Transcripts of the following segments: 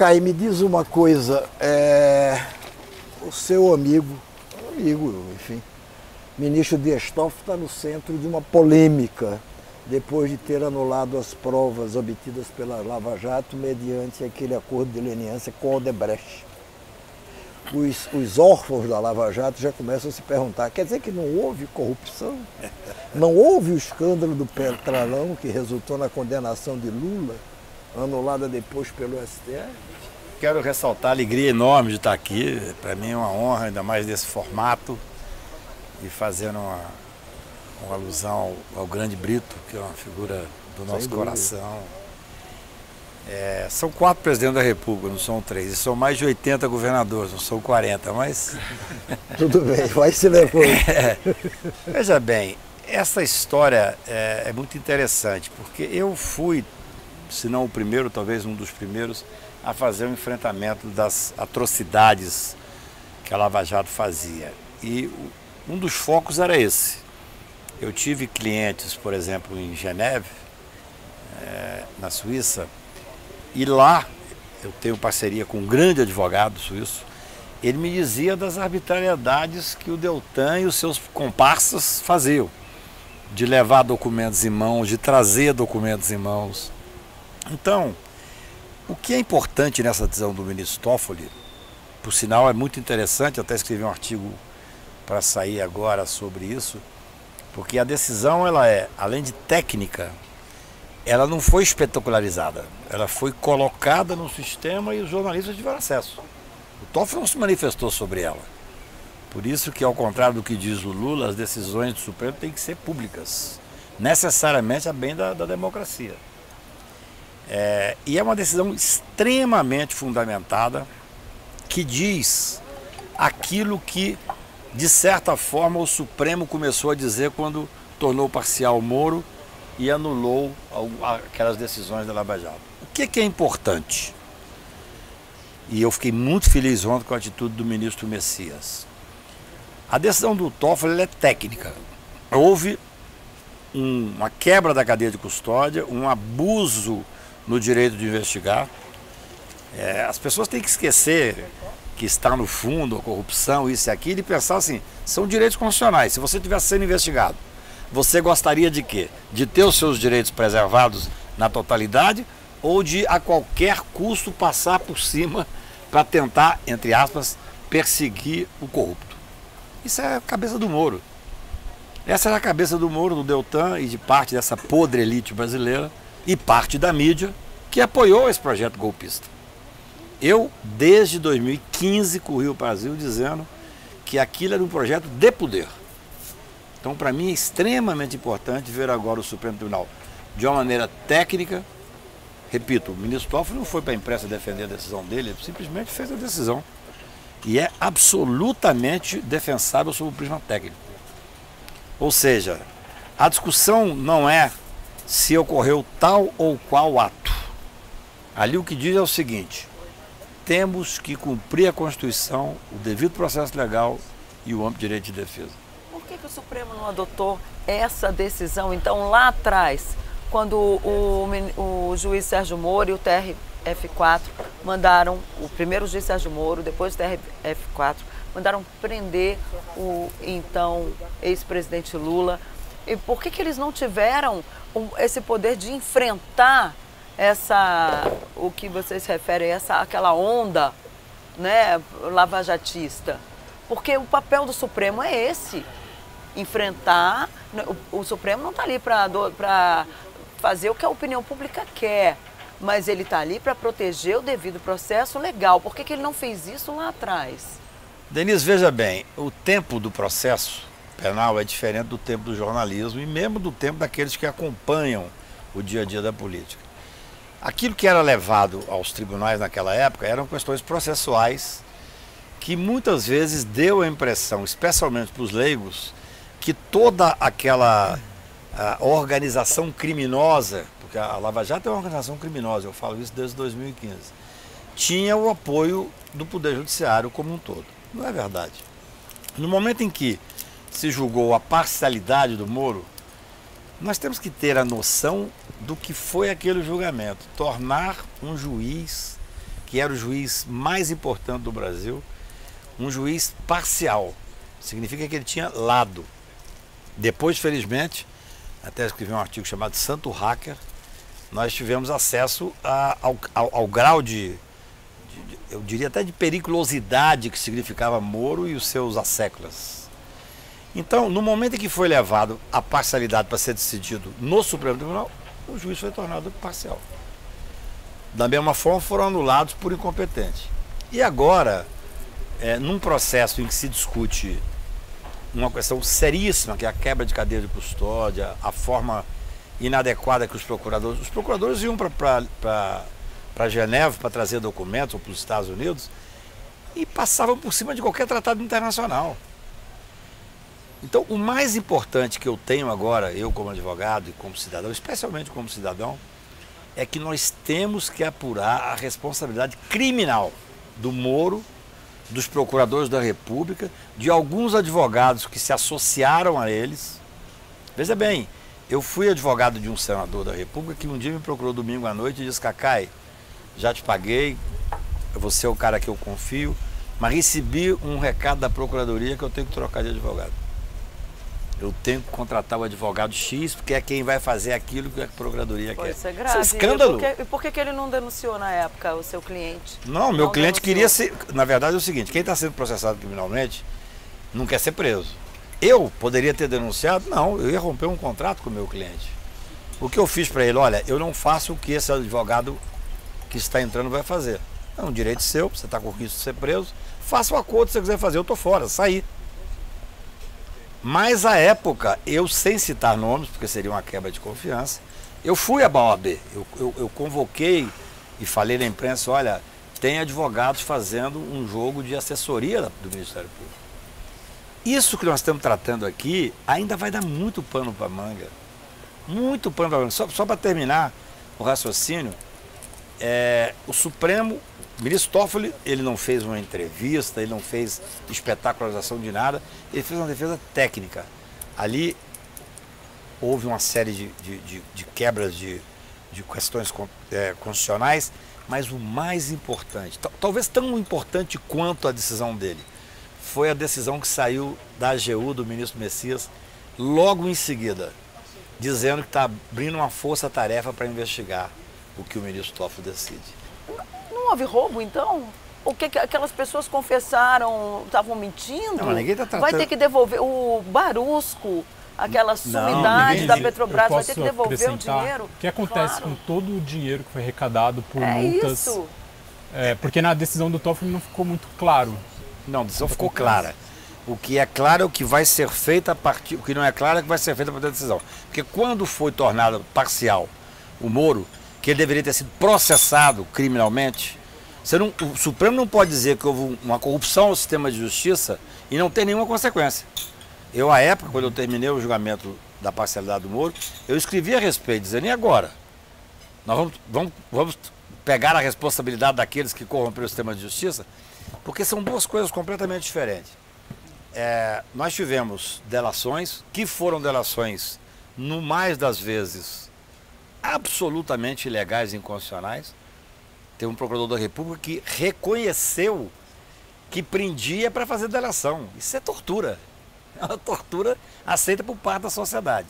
cá e me diz uma coisa, o seu amigo, enfim, ministro Dias Toffoli está no centro de uma polêmica, depois de ter anulado as provas obtidas pela Lava Jato mediante aquele acordo de leniência com Odebrecht. Os órfãos da Lava Jato já começam a se perguntar, quer dizer que não houve corrupção? Não houve o escândalo do Petrolão que resultou na condenação de Lula, anulada depois pelo STF? Quero ressaltar a alegria enorme de estar aqui, para mim é uma honra, ainda mais desse formato, e fazendo uma alusão ao grande Brito, que é uma figura do nosso coração. São 4 presidentes da República, não são 3, e são mais de 80 governadores, não são 40, mas... Tudo bem, vai se levando. Veja bem, essa história é muito interessante, porque eu fui, se não o primeiro, talvez um dos primeiros, a fazer o enfrentamento das atrocidades que a Lava Jato fazia. E um dos focos era esse. Eu tive clientes, por exemplo, em Geneve, na Suíça, e lá eu tenho parceria com um grande advogado suíço. Ele me dizia das arbitrariedades que o Deltan e os seus comparsas faziam, de levar documentos em mãos, de trazer documentos em mãos. Então, o que é importante nessa decisão do ministro Toffoli, por sinal é muito interessante, eu até escrevi um artigo para sair agora sobre isso, porque a decisão, ela além de técnica, ela não foi espetacularizada, ela foi colocada no sistema e os jornalistas tiveram acesso. O Toffoli não se manifestou sobre ela. Por isso que, ao contrário do que diz o Lula, as decisões do Supremo têm que ser públicas, necessariamente a bem da democracia. E é uma decisão extremamente fundamentada, que diz aquilo que, de certa forma, o Supremo começou a dizer quando tornou parcial o Moro e anulou aquelas decisões da Lava Jato. O que é importante? E eu fiquei muito feliz ontem com a atitude do ministro Messias. A decisão do Toffoli é técnica. Houve uma quebra da cadeia de custódia, um abuso no direito de investigar. As pessoas têm que esquecer que está no fundo a corrupção, isso e aquilo, e pensar assim, são direitos constitucionais. Se você estivesse sendo investigado, você gostaria de quê? De ter os seus direitos preservados na totalidade ou de, a qualquer custo, passar por cima para tentar, entre aspas, perseguir o corrupto? Isso é a cabeça do Moro. Essa era a cabeça do Moro, do Deltan e de parte dessa podre elite brasileira e parte da mídia que apoiou esse projeto golpista. Eu, desde 2015, corri o Brasil dizendo que aquilo era um projeto de poder. Então, para mim, é extremamente importante ver agora o Supremo Tribunal de uma maneira técnica. Repito, o ministro Toffoli não foi para a imprensa defender a decisão dele, ele simplesmente fez a decisão. E é absolutamente defensável sob o prisma técnico. Ou seja, a discussão não é se ocorreu tal ou qual ato. Ali o que diz é o seguinte: temos que cumprir a Constituição, o devido processo legal e o amplo direito de defesa. Por que o Supremo não adotou essa decisão, então, lá atrás, quando o juiz Sérgio Moro e o TRF4 mandaram, o primeiro juiz Sérgio Moro, depois o TRF4, mandaram prender o então ex-presidente Lula? E por que eles não tiveram esse poder de enfrentar o que vocês referem, aquela onda, né, lavajatista? Porque o papel do Supremo é esse, enfrentar. O Supremo não está ali para fazer o que a opinião pública quer, mas ele está ali para proteger o devido processo legal. Por que ele não fez isso lá atrás? Denise, veja bem, o tempo do processo penal é diferente do tempo do jornalismo e mesmo do tempo daqueles que acompanham o dia a dia da política. Aquilo que era levado aos tribunais naquela época eram questões processuais que muitas vezes deu a impressão, especialmente para os leigos, que toda aquela organização criminosa, porque a Lava Jato é uma organização criminosa, eu falo isso desde 2015, tinha o apoio do Poder Judiciário como um todo. Não é verdade. No momento em que se julgou a parcialidade do Moro, nós temos que ter a noção do que foi aquele julgamento. Tornar um juiz que era o juiz mais importante do Brasil, um juiz parcial. Significa que ele tinha lado. Depois, felizmente, até escrevi um artigo chamado Santo Hacker, nós tivemos acesso ao grau eu diria até de periculosidade que significava Moro e os seus asséculas. Então, no momento em que foi levado a parcialidade para ser decidido no Supremo Tribunal, o juiz foi tornado parcial. Da mesma forma, foram anulados por incompetente. E agora, num processo em que se discute uma questão seríssima, que é a quebra de cadeia de custódia, a forma inadequada que os procuradores iam para Genebra para trazer documentos, ou para os Estados Unidos, e passavam por cima de qualquer tratado internacional. Então, o mais importante que eu tenho agora, eu como advogado e como cidadão, especialmente como cidadão, é que nós temos que apurar a responsabilidade criminal do Moro, dos procuradores da República, de alguns advogados que se associaram a eles. Veja bem, eu fui advogado de um senador da República que um dia me procurou domingo à noite e disse: Cacai, já te paguei, você é o cara que eu confio, mas recebi um recado da Procuradoria que eu tenho que trocar de advogado. Eu tenho que contratar o advogado X, porque é quem vai fazer aquilo que a Procuradoria quer. Isso é Isso grave. é escândalo. E por que ele não denunciou na época o seu cliente? Não, meu cliente queria ser... Na verdade é o seguinte, quem está sendo processado criminalmente não quer ser preso. Eu poderia ter denunciado? Não, eu ia romper um contrato com o meu cliente. O que eu fiz para ele? Olha, eu não faço o que esse advogado que está entrando vai fazer. É um direito seu, você está com risco de ser preso, faça o acordo se você quiser fazer, eu estou fora, saí. Mas à época, eu sem citar nomes, porque seria uma quebra de confiança, eu fui à OAB, eu convoquei e falei na imprensa: olha, tem advogados fazendo um jogo de assessoria do Ministério Público. Isso que nós estamos tratando aqui ainda vai dar muito pano para manga. Muito pano para manga. Só para terminar o raciocínio, o Supremo, o ministro Toffoli, ele não fez uma entrevista, ele não fez espetacularização de nada, ele fez uma defesa técnica. Ali houve uma série de quebras de questões constitucionais, mas o mais importante, talvez tão importante quanto a decisão dele, foi a decisão que saiu da AGU, do ministro Messias, logo em seguida, dizendo que está abrindo uma força-tarefa para investigar o que o ministro Toffoli decide. Não houve roubo, então? O que aquelas pessoas confessaram, estavam mentindo? Não, ninguém está tratando... Vai ter que devolver o Barusco, aquela sumidade da Petrobras, vai ter que devolver o dinheiro? O que acontece com todo o dinheiro que foi arrecadado por multas? Isso. Porque na decisão do Toffoli não ficou muito claro. Não, a decisão ficou clara. O que é claro é o que vai ser feito a partir... O que não é claro é o que vai ser feito a partir da decisão. Porque quando foi tornado parcial o Moro, que ele deveria ter sido processado criminalmente, o Supremo não pode dizer que houve uma corrupção no sistema de justiça e não ter nenhuma consequência. Eu, à época, quando eu terminei o julgamento da parcialidade do Moro, eu escrevi a respeito, dizendo: e agora? Nós vamos pegar a responsabilidade daqueles que corromperam o sistema de justiça? Porque são duas coisas completamente diferentes. Nós tivemos delações, que foram delações, no mais das vezes, absolutamente ilegais e inconstitucionais. Tem um procurador da República que reconheceu que prendia para fazer delação. Isso é tortura. É uma tortura aceita por parte da sociedade.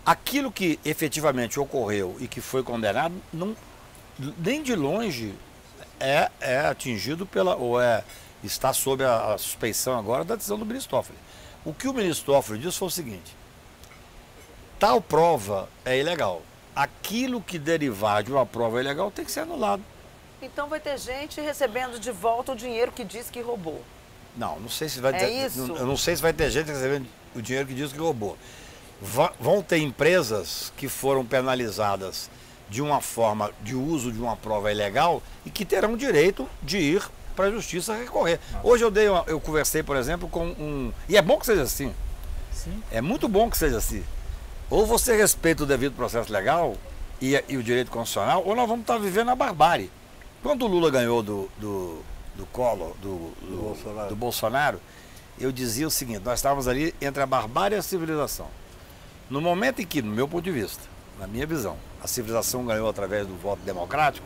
Aquilo que efetivamente ocorreu e que foi condenado, nem de longe é atingido está sob a suspeição agora da decisão do ministro Toffoli. O que o ministro Toffoli disse foi o seguinte: tal prova é ilegal. Aquilo que derivar de uma prova ilegal tem que ser anulado. Então vai ter gente recebendo de volta o dinheiro que diz que roubou. Não sei se vai ter. Isso? Eu não sei se vai ter gente recebendo o dinheiro que diz que roubou. Vão ter empresas que foram penalizadas de uma forma de uso de uma prova ilegal e que terão direito de ir para a justiça recorrer. Hoje eu conversei, por exemplo, com e é bom que seja assim. Sim. É muito bom que seja assim. Ou você respeita o devido processo legal e o direito constitucional, ou nós vamos estar vivendo a barbárie. Quando o Lula ganhou do Collor, do Bolsonaro, eu dizia o seguinte: nós estávamos ali entre a barbárie e a civilização. No momento em que, no meu ponto de vista, na minha visão, a civilização ganhou através do voto democrático,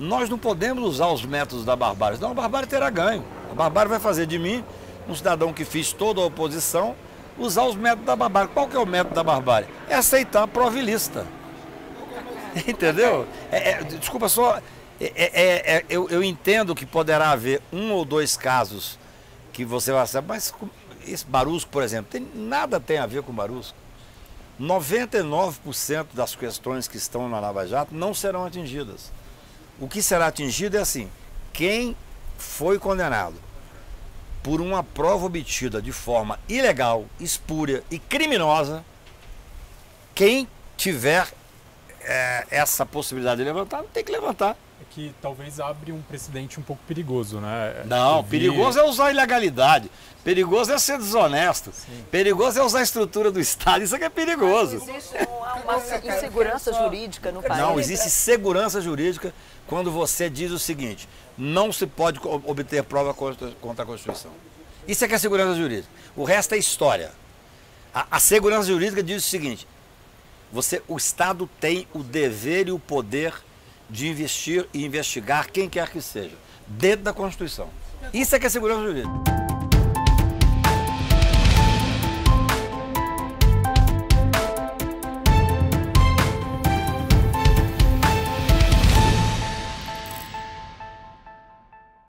Nós não podemos usar os métodos da barbárie, senão a barbárie terá ganho. A barbárie vai fazer de mim, um cidadão que fiz toda a oposição, usar os métodos da barbárie. Qual que é o método da barbárie? É aceitar a prova ilícita. Entendeu? Desculpa só, eu entendo que poderá haver 1 ou 2 casos que você vai saber, mas esse Barusco, por exemplo, nada tem a ver com Barusco. 99% das questões que estão na Lava Jato não serão atingidas. O que será atingido é assim, quem foi condenado por uma prova obtida de forma ilegal, espúria e criminosa, quem tiver essa possibilidade de levantar, tem que levantar. É que talvez abre um precedente um pouco perigoso, né? Não, perigoso é usar a ilegalidade, perigoso é ser desonesto, sim, perigoso é usar a estrutura do Estado, isso aqui é perigoso. Mas existe uma insegurança jurídica no país. Não, existe segurança jurídica quando você diz o seguinte, não se pode obter prova contra a Constituição. Isso é que é segurança jurídica, o resto é história. A segurança jurídica diz o seguinte, o Estado tem o dever e o poder de investir e investigar quem quer que seja, dentro da Constituição. Isso é que é segurança jurídica.